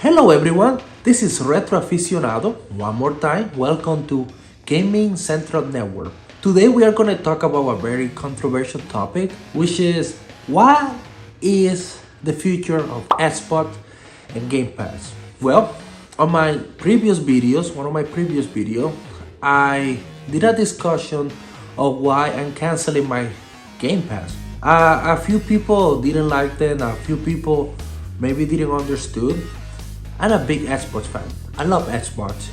Hello everyone, this is Retro Aficionado. One more time, welcome to Gaming Central Network. Today we are going to talk about a very controversial topic, which is what is the future of esports and Game Pass? Well, on my previous videos, one of my previous videos, I did a discussion of why I'm canceling my Game Pass. A few people didn't like that, a few people maybe didn't understood. I'm a big esports fan. I love esports.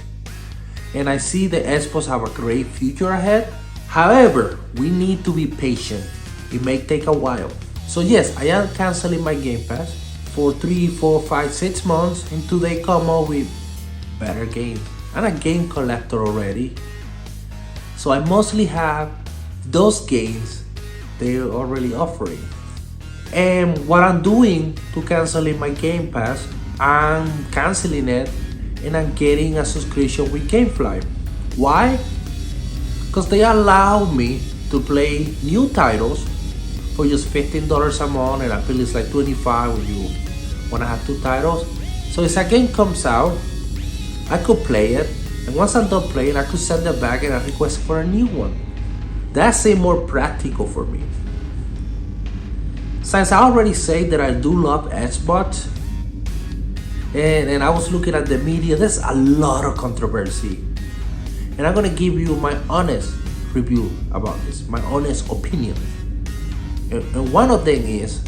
And I see the esports have a great future ahead. However, we need to be patient. It may take a while. So yes, I am canceling my Game Pass for 3, 4, 5, 6 months until they come up with better games. I'm a game collector already. So I mostly have those games they're already offering. And what I'm doing to canceling my Game Pass, I'm canceling it and I'm getting a subscription with GameFly. Why? Because they allow me to play new titles for just $15 a month, and I feel it's like $25 when you want to have 2 titles. So if a game comes out, I could play it, and once I'm done playing, I could send it back and I request for a new one. That's a more practical for me. Since I already say that I do love esports, and I was looking at the media, there's a lot of controversy. And I'm gonna give you my honest review about this, my honest opinion. And one of them is,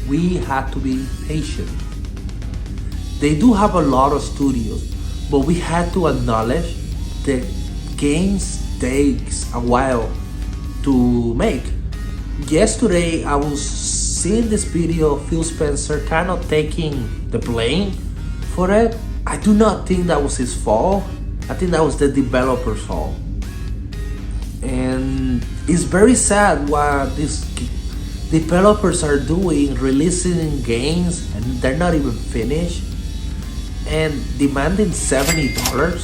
we have to be patient. They do have a lot of studios, but we had to acknowledge that games takes a while to make. Yesterday, I was seeing this video of Phil Spencer kind of taking the blame for it. I do not think that was his fault. I think that was the developer's fault. And it's very sad what these developers are doing, releasing games and they're not even finished and demanding $70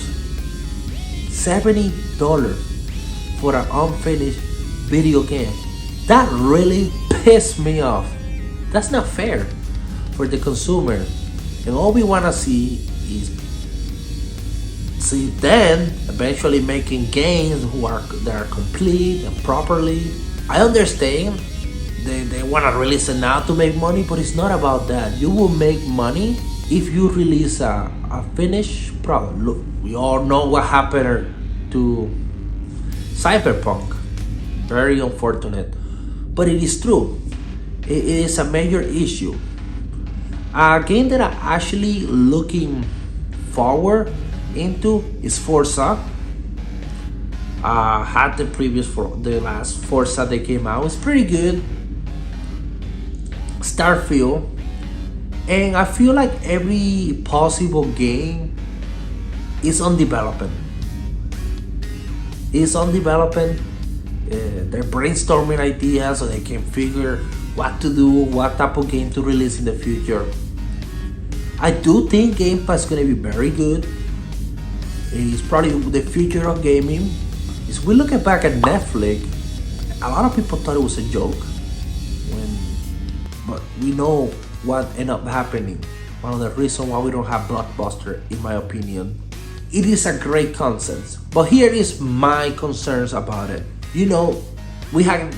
for an unfinished video game. That really pissed me off. That's not fair for the consumer. And all we want to see is them eventually making games that are complete and properly. I understand they want to release it now to make money, but it's not about that. You will make money if you release a finished product. Look, we all know what happened to Cyberpunk. Very unfortunate, but it is true. It is a major issue. A game that I'm actually looking forward into is Forza. Had the last Forza that came out. It's pretty good. Starfield. And I feel like every possible game is on development. They're brainstorming ideas so they can figure what to do, what type of game to release in the future. I do think Game Pass is going to be very good. It's probably the future of gaming. If we look back at Netflix, a lot of people thought it was a joke. But we know what ended up happening. One of the reasons why we don't have Blockbuster, in my opinion. It is a great concept. But here is my concerns about it. You know, we had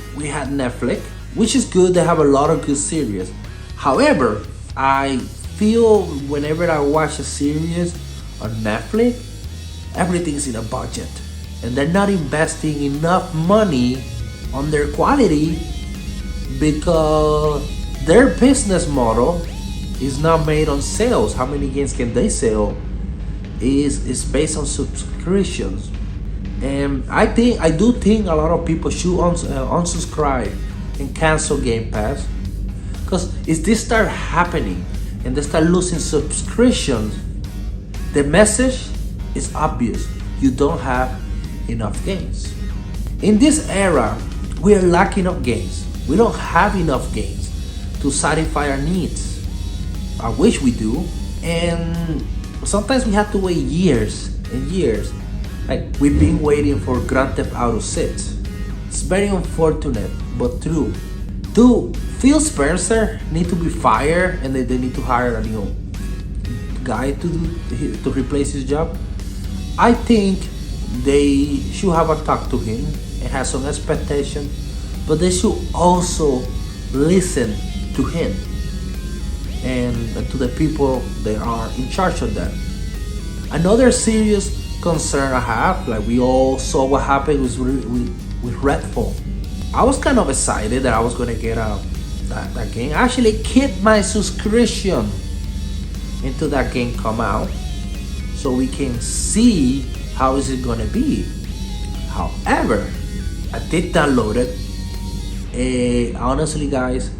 Netflix, which is good. They have a lot of good series. However, I feel whenever I watch a series on Netflix, everything's in a budget and they're not investing enough money on their quality because their business model is not made on sales. How many games can they sell is based on subscriptions. And I do think a lot of people should unsubscribe and cancel Game Pass, because if this start happening and they start losing subscriptions, the message is obvious. You don't have enough games. In this era, we are lacking of games. We don't have enough games to satisfy our needs. I wish we do. And sometimes we have to wait years and years. Like we've been waiting for Grand Theft Auto 6. It's very unfortunate, but true. Do Phil Spencer need to be fired and they need to hire a new guy to replace his job. I think they should have a talk to him and have some expectation, but they should also listen to him and to the people that are in charge of that. Another serious concern I have, like we all saw what happened with Redfall. I was kind of excited that I was gonna get that game. I actually kept my subscription into that game come out, so we can see how is it gonna be. However, I did download it. Honestly, guys,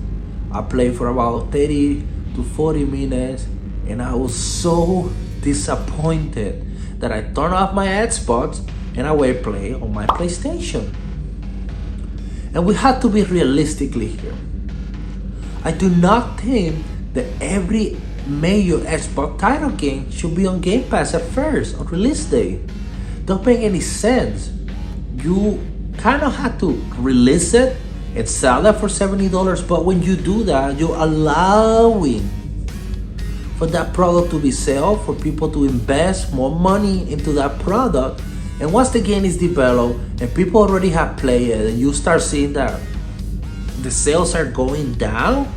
I played for about 30 to 40 minutes, and I was so disappointed that I turned off my Xbox and I went play on my PlayStation. And we have to be realistically here. I do not think that every major Xbox title game should be on Game Pass at first on release day. Don't make any sense. You kind of have to release it and sell it for $70, but when you do that, you're allowing for that product to be sold, for people to invest more money into that product. And once the game is developed and people already have played it, and you start seeing that the sales are going down,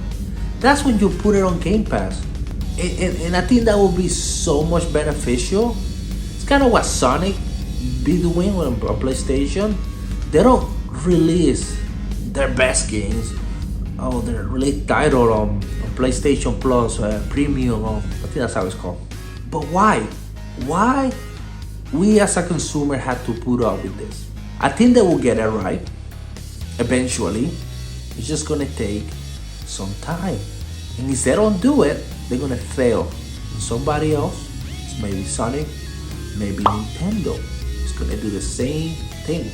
that's when you put it on Game Pass. And I think that will be so much beneficial. It's kind of what Sonic be doing on PlayStation. They don't release their best games or their release title on PlayStation Plus Premium, I think that's how it's called. But why? Why we as a consumer have to put up with this? I think they will get it right eventually. It's just gonna take some time. And if they don't do it, they're gonna fail. And somebody else, maybe Sonic, maybe Nintendo, is gonna do the same thing.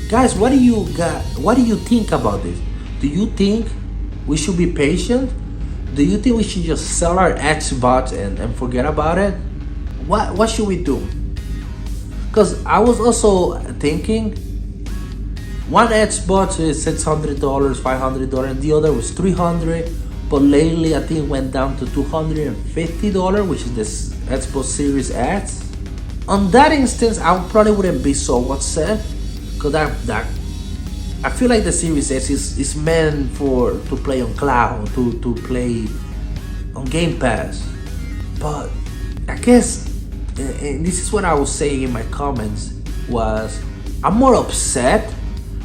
Guys, what do you think about this? Do you think we should be patient? Do you think we should just sell our Xbox and forget about it? What should we do? Because I was also thinking, one Xbox is $600, $500, and the other was $300. But lately, I think it went down to $250, which is this Xbox Series X. On that instance, I probably wouldn't be so upset, because that I feel like the Series X is meant to play on cloud, to play on Game Pass. But I guess, and this is what I was saying in my comments, was I'm more upset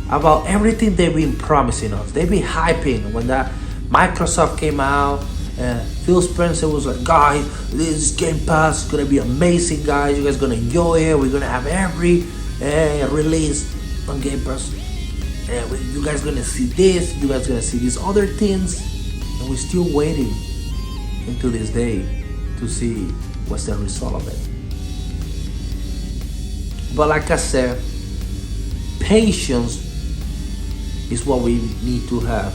about everything they've been promising us. They've been hyping when that Microsoft came out. Phil Spencer was like, guys, this Game Pass is gonna be amazing, guys. You guys gonna enjoy it. We're gonna have every release on Game Pass. You guys gonna see this. You guys gonna see these other things. And we're still waiting until this day to see what's the result of it. But like I said, patience is what we need to have.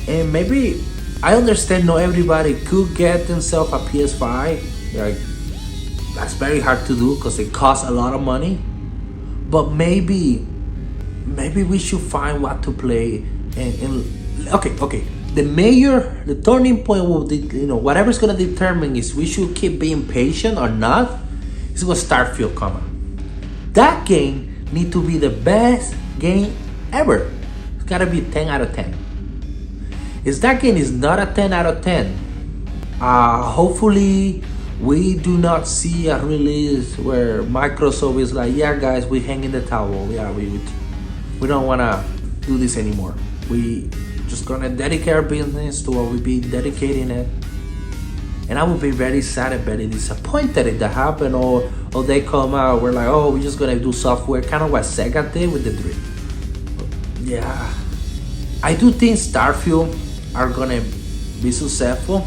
And maybe, I understand not everybody could get themselves a PS5. Like, that's very hard to do because it costs a lot of money. But maybe we should find what to play. Okay. The turning point will, whatever's gonna determine is we should keep being patient or not. Is when Starfield come out. That game need to be the best game ever. It's gotta be 10 out of 10. If that game is not a 10 out of 10, hopefully we do not see a release where Microsoft is like, yeah guys, we hang in the towel. Yeah, we don't wanna do this anymore. We just gonna dedicate our business to what we be dedicating it. And I would be very sad and very disappointed if that happened, or they come out, we're like, oh, we're just gonna do software, kind of what Sega did with the Dream. Yeah, I do think Starfield are gonna be successful.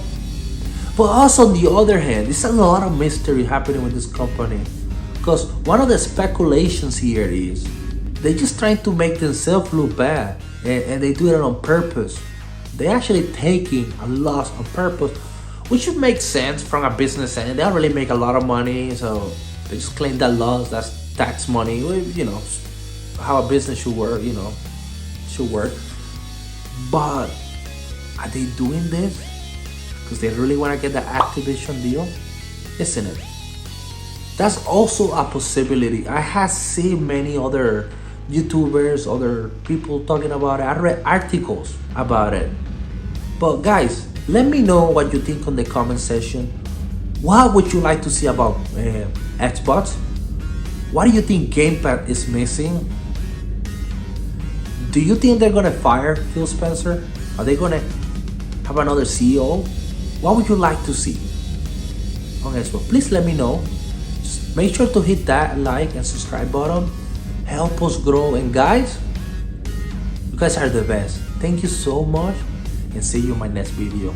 But also on the other hand, there's a lot of mystery happening with this company. Because one of the speculations here is they're just trying to make themselves look bad, and they do it on purpose. They're actually taking a loss on purpose, which should make sense from a business end. They don't really make a lot of money, so they just claim that loss, that's tax money. How a business should work, should work. But are they doing this because they really want to get the Activision deal? isn't it? That's also a possibility. I have seen many other YouTubers, other people talking about it. I read articles about it. But guys, let me know what you think on the comment section. What would you like to see about Xbox? What do you think Gamepad is missing? Do you think they're gonna fire Phil Spencer? Are they gonna have another CEO? What would you like to see on Xbox? Please let me know. Just make sure to hit that like and subscribe button. Help us grow. And guys, you guys are the best. Thank you so much and see you in my next video.